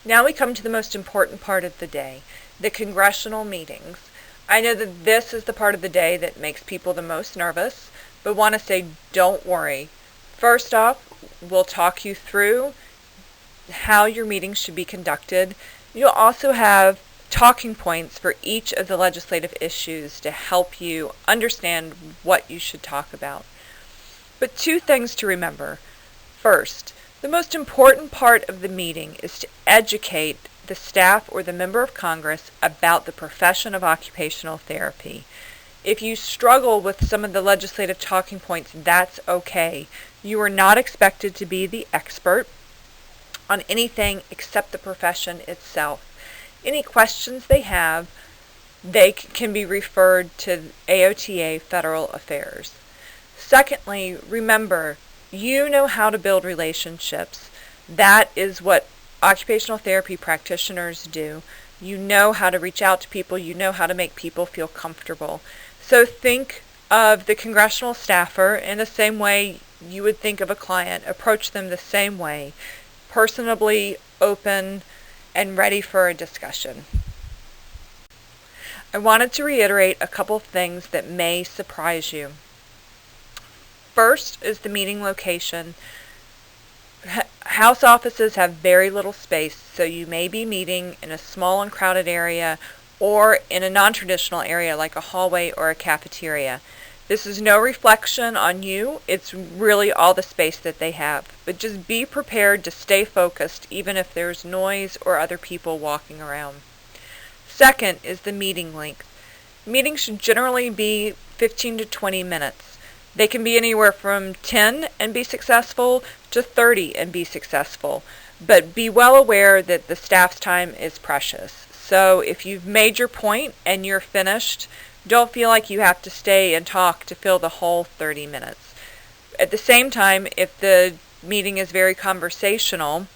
Now we come to the most important part of the day, the congressional meetings. I know that this is the part of the day that makes people the most nervous, but want to say don't worry. First off, we'll talk you through how your meetings should be conducted. You'll also have talking points for each of the legislative issues to help you understand what you should talk about. But two things to remember. First, the most important part of the meeting is to educate the staff or the member of Congress about the profession of occupational therapy. If you struggle with some of the legislative talking points, that's okay. You are not expected to be the expert on anything except the profession itself. Any questions they have, they can be referred to AOTA Federal Affairs. Secondly, remember, you know how to build relationships. That is what occupational therapy practitioners do. You know how to reach out to people. You know how to make people feel comfortable. So think of the congressional staffer in the same way you would think of a client. Approach them the same way, personably, open, and ready for a discussion. I wanted to reiterate a couple of things that may surprise you. First is the meeting location. House offices have very little space, so you may be meeting in a small and crowded area or in a non-traditional area like a hallway or a cafeteria. This is no reflection on you. It's really all the space that they have. But just be prepared to stay focused even if there's noise or other people walking around. Second is the meeting length. Meetings should generally be 15 to 20 minutes. They can be anywhere from 10 and be successful to 30 and be successful. But be well aware that the staff's time is precious. So if you've made your point and you're finished, don't feel like you have to stay and talk to fill the whole 30 minutes. At the same time, if the meeting is very conversational,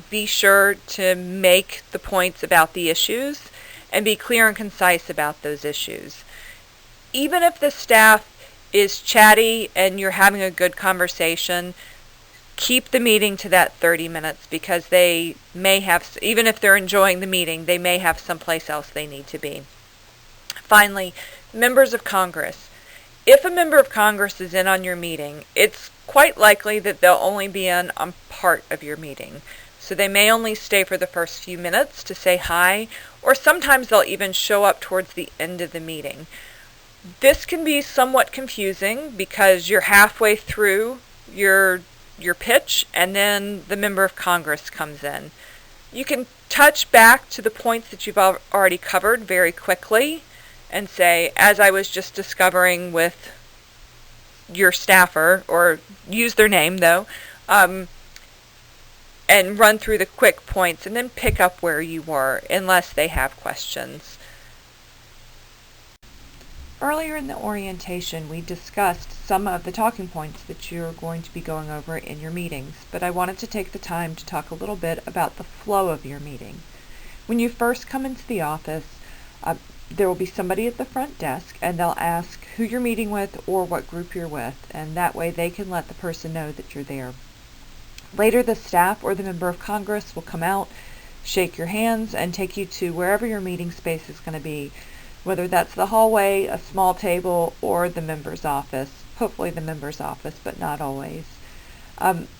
be sure to make the points about the issues and be clear and concise about those issues. Even if the staff is chatty and you're having a good conversation, keep the meeting to that 30 minutes because they may have, even if they're enjoying the meeting, they may have someplace else they need to be. Finally, members of Congress. If a member of Congress is in on your meeting, it's quite likely that they'll only be in on part of your meeting. So they may only stay for the first few minutes to say hi, or sometimes they'll even show up towards the end of the meeting. This can be somewhat confusing because you're halfway through your pitch and then the member of Congress comes in. You can touch back to the points that you've already covered very quickly and say, as I was just discovering with your staffer, or use their name though, and run through the quick points and then pick up where you were unless they have questions. Earlier in the orientation, we discussed some of the talking points that you're going to be going over in your meetings, but I wanted to take the time to talk a little bit about the flow of your meeting. When you first come into the office, there will be somebody at the front desk and they'll ask who you're meeting with or what group you're with, and that way they can let the person know that you're there. Later, the staff or the member of Congress will come out, shake your hands, and take you to wherever your meeting space is going to be, whether that's the hallway, a small table, or the member's office. Hopefully the member's office, but not always.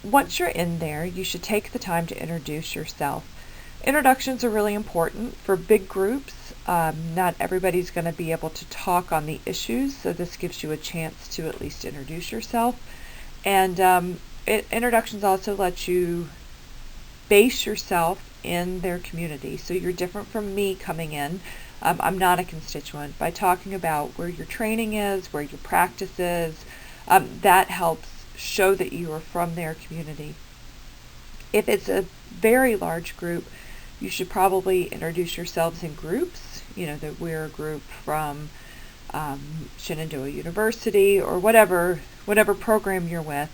Once you're in there, you should take the time to introduce yourself. Introductions are really important for big groups. Not everybody's going to be able to talk on the issues, so this gives you a chance to at least introduce yourself. And introductions also let you base yourself in their community. So you're different from me coming in. I'm not a constituent. By talking about where your training is, where your practice is, that helps show that you are from their community. If it's a very large group, you should probably introduce yourselves in groups. You know, that we're a group from Shenandoah University or whatever program you're with.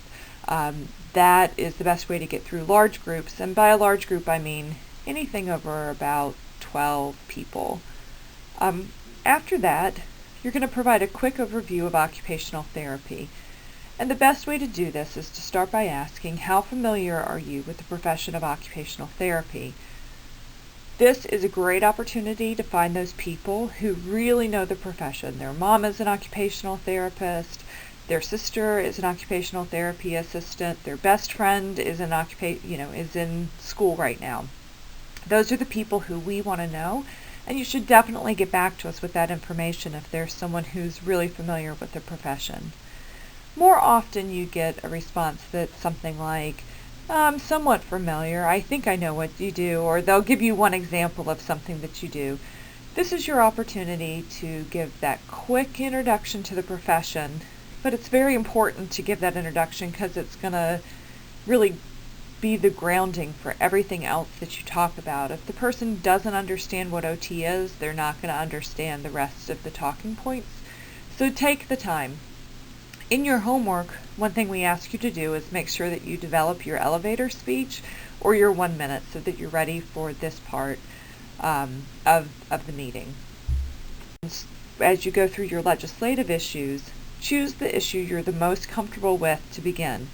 That is the best way to get through large groups. And by a large group, I mean anything over about 12 people. After that, you're going to provide a quick overview of occupational therapy. And the best way to do this is to start by asking, how familiar are you with the profession of occupational therapy? This is a great opportunity to find those people who really know the profession. Their mom is an occupational therapist, their sister is an occupational therapy assistant, their best friend is is in school right now. Those are the people who we want to know, and you should definitely get back to us with that information if there's someone who's really familiar with the profession. More often you get a response that's something like, I'm somewhat familiar, I think I know what you do, or they'll give you one example of something that you do. This is your opportunity to give that quick introduction to the profession, but it's very important to give that introduction because it's going to really be the grounding for everything else that you talk about. If the person doesn't understand what OT is, they're not going to understand the rest of the talking points. So take the time. In your homework, one thing we ask you to do is make sure that you develop your elevator speech or your 1 minute so that you're ready for this part of the meeting. As you go through your legislative issues, choose the issue you're the most comfortable with to begin,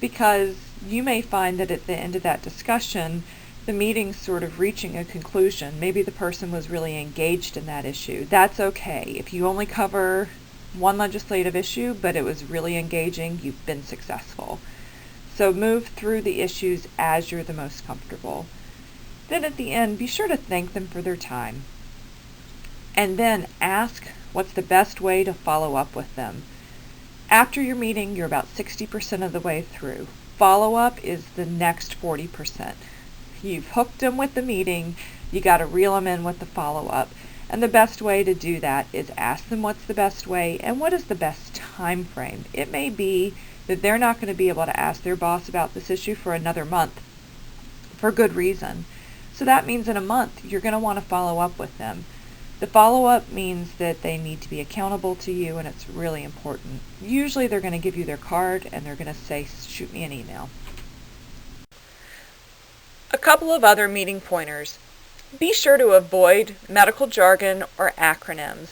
because you may find that at the end of that discussion, the meeting's sort of reaching a conclusion. Maybe the person was really engaged in that issue. That's okay. If you only cover one legislative issue, but it was really engaging, you've been successful. So move through the issues as you're the most comfortable. Then at the end, be sure to thank them for their time. And then ask what's the best way to follow up with them. After your meeting, you're about 60% of the way through. Follow-up is the next 40%. You've hooked them with the meeting, you got to reel them in with the follow-up. And the best way to do that is ask them what's the best way and what is the best time frame. It may be that they're not going to be able to ask their boss about this issue for another month for good reason. So that means in a month you're going to want to follow up with them. The follow-up means that they need to be accountable to you, and it's really important. Usually they're going to give you their card and they're going to say, shoot me an email. A couple of other meeting pointers. Be sure to avoid medical jargon or acronyms.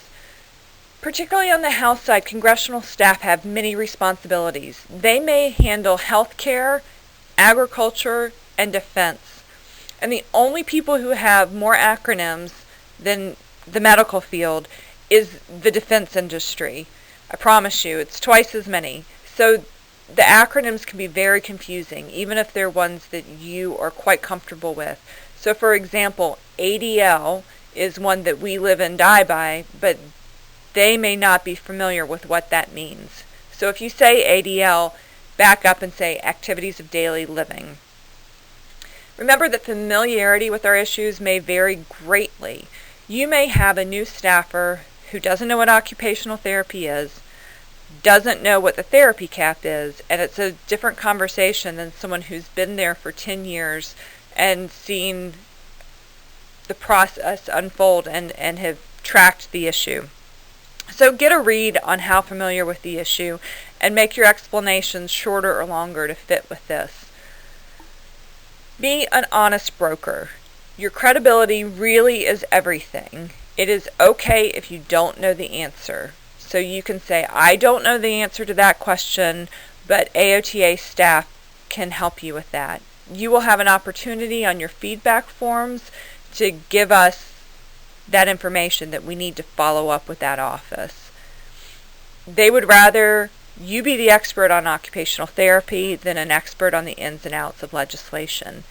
Particularly on the House side, Congressional staff have many responsibilities. They may handle healthcare, agriculture, and defense. And the only people who have more acronyms than the medical field is the defense industry. I promise you, it's twice as many. So the acronyms can be very confusing, even if they're ones that you are quite comfortable with. So for example, ADL is one that we live and die by, but they may not be familiar with what that means. So if you say ADL, back up and say activities of daily living. Remember that familiarity with our issues may vary greatly. You may have a new staffer who doesn't know what occupational therapy is, doesn't know what the therapy cap is, and it's a different conversation than someone who's been there for 10 years and seen the process unfold and have tracked the issue. So get a read on how familiar with the issue and make your explanations shorter or longer to fit with this. Be an honest broker. Your credibility really is everything. It is okay if you don't know the answer. So you can say, I don't know the answer to that question, but AOTA staff can help you with that. You will have an opportunity on your feedback forms to give us that information that we need to follow up with that office. They would rather you be the expert on occupational therapy than an expert on the ins and outs of legislation.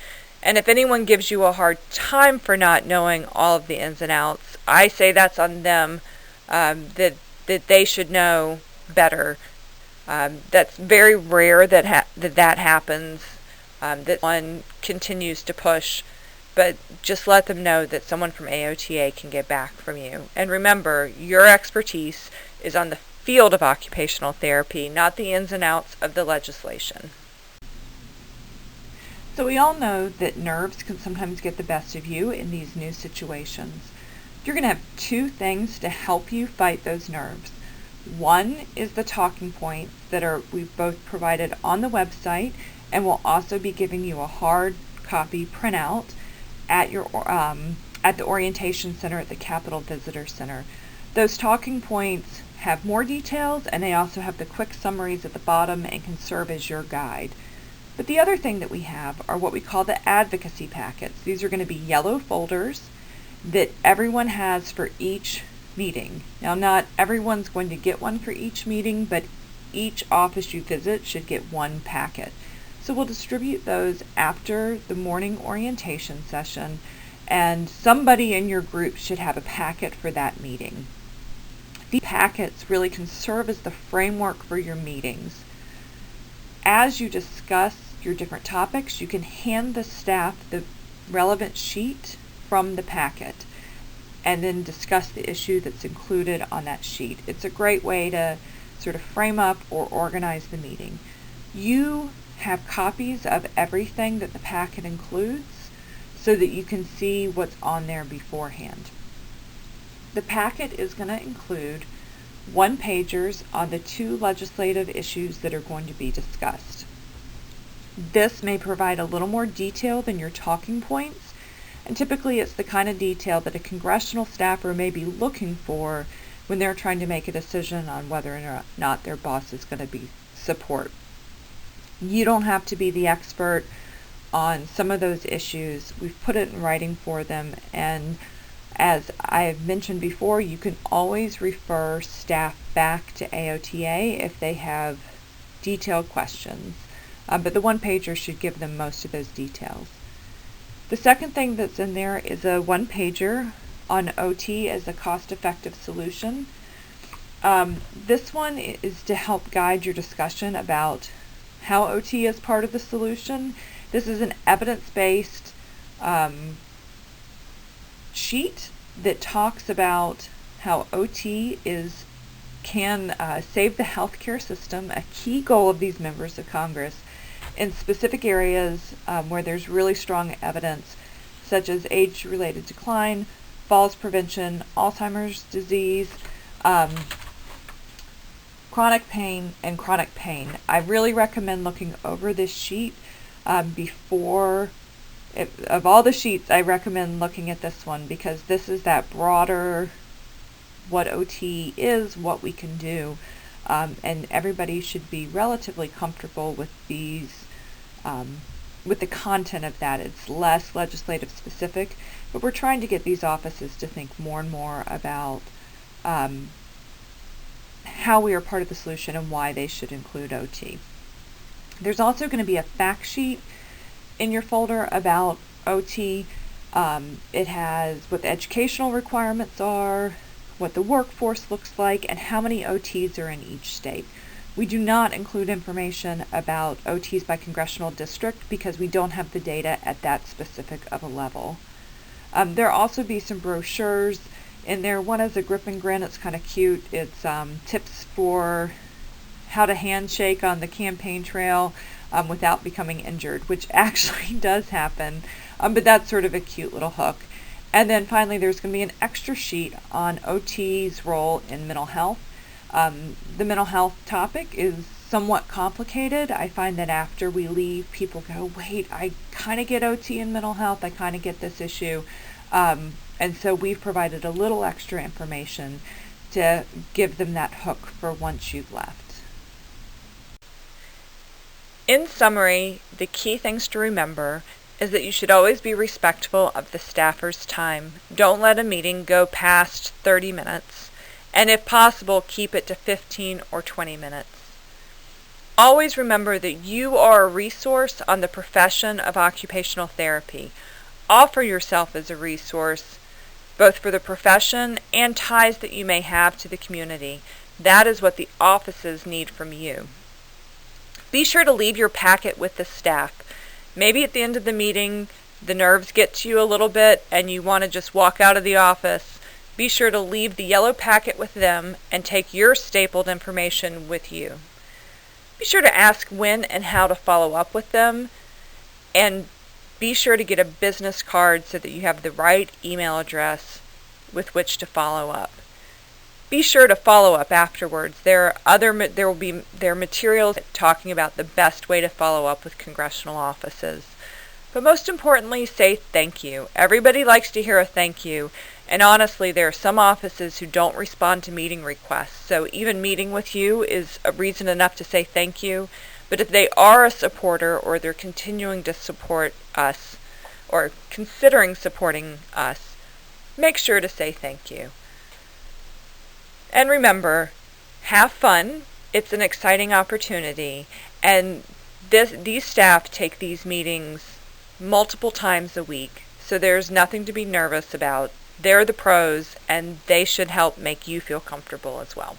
And if anyone gives you a hard time for not knowing all of the ins and outs, I say that's on them, that they should know better. That's very rare that happens, that one continues to push, but just let them know that someone from AOTA can get back from you. And remember, your expertise is on the field of occupational therapy, not the ins and outs of the legislation. So we all know that nerves can sometimes get the best of you in these new situations. You're going to have two things to help you fight those nerves. One is the talking points that we've both provided on the website, and we'll also be giving you a hard copy printout at the orientation center at the Capitol Visitor Center. Those talking points have more details, and they also have the quick summaries at the bottom and can serve as your guide. But the other thing that we have are what we call the advocacy packets. These are going to be yellow folders that everyone has for each meeting. Now, not everyone's going to get one for each meeting, but each office you visit should get one packet. So we'll distribute those after the morning orientation session, and somebody in your group should have a packet for that meeting. These packets really can serve as the framework for your meetings. As you discuss your different topics, you can hand the staff the relevant sheet from the packet and then discuss the issue that's included on that sheet. It's a great way to sort of frame up or organize the meeting. You have copies of everything that the packet includes so that you can see what's on there beforehand. The packet is going to include one-pagers on the 2 legislative issues that are going to be discussed. This may provide a little more detail than your talking points, and typically it's the kind of detail that a congressional staffer may be looking for when they're trying to make a decision on whether or not their boss is going to be support. You don't have to be the expert on some of those issues. We've put it in writing for them, and as I've mentioned before, you can always refer staff back to AOTA if they have detailed questions, but the one-pager should give them most of those details. The second thing that's in there is a one-pager on OT as a cost-effective solution. This one is to help guide your discussion about how OT is part of the solution. This is an evidence-based sheet that talks about how OT can save the healthcare system, a key goal of these members of Congress, in specific areas where there's really strong evidence, such as age-related decline, falls prevention, Alzheimer's disease, chronic pain, and chronic pain. I really recommend looking over this sheet before. Of all the sheets, I recommend looking at this one because this is that broader what OT is, what we can do, and everybody should be relatively comfortable with these, with the content of that. It's less legislative specific, but we're trying to get these offices to think more and more about how we are part of the solution and why they should include OT. There's also going to be a fact sheet in your folder about OT. It has what the educational requirements are, what the workforce looks like, and how many OTs are in each state. We do not include information about OTs by congressional district because we don't have the data at that specific of a level. There'll also be some brochures in there. One is a grip and grin. It's kind of cute. It's tips for how to handshake on the campaign trail without becoming injured, which actually does happen, but that's sort of a cute little hook. And then finally, there's going to be an extra sheet on OT's role in mental health. The mental health topic is somewhat complicated. I find that after we leave, people go, wait, I kind of get OT in mental health, I kind of get this issue. And so we've provided a little extra information to give them that hook for once you've left. In summary, the key things to remember is that you should always be respectful of the staffer's time. Don't let a meeting go past 30 minutes, and if possible, keep it to 15 or 20 minutes. Always remember that you are a resource on the profession of occupational therapy. Offer yourself as a resource, both for the profession and ties that you may have to the community. That is what the offices need from you. Be sure to leave your packet with the staff. Maybe at the end of the meeting, the nerves get to you a little bit and you want to just walk out of the office. Be sure to leave the yellow packet with them and take your stapled information with you. Be sure to ask when and how to follow up with them, and be sure to get a business card so that you have the right email address with which to follow up. Be sure to follow up afterwards. There are materials talking about the best way to follow up with congressional offices. But most importantly, say thank you. Everybody likes to hear a thank you. And honestly, there are some offices who don't respond to meeting requests. So even meeting with you is a reason enough to say thank you. But if they are a supporter or they're continuing to support us or considering supporting us, make sure to say thank you. And remember, have fun. It's an exciting opportunity, and these staff take these meetings multiple times a week, so there's nothing to be nervous about. They're the pros, and they should help make you feel comfortable as well.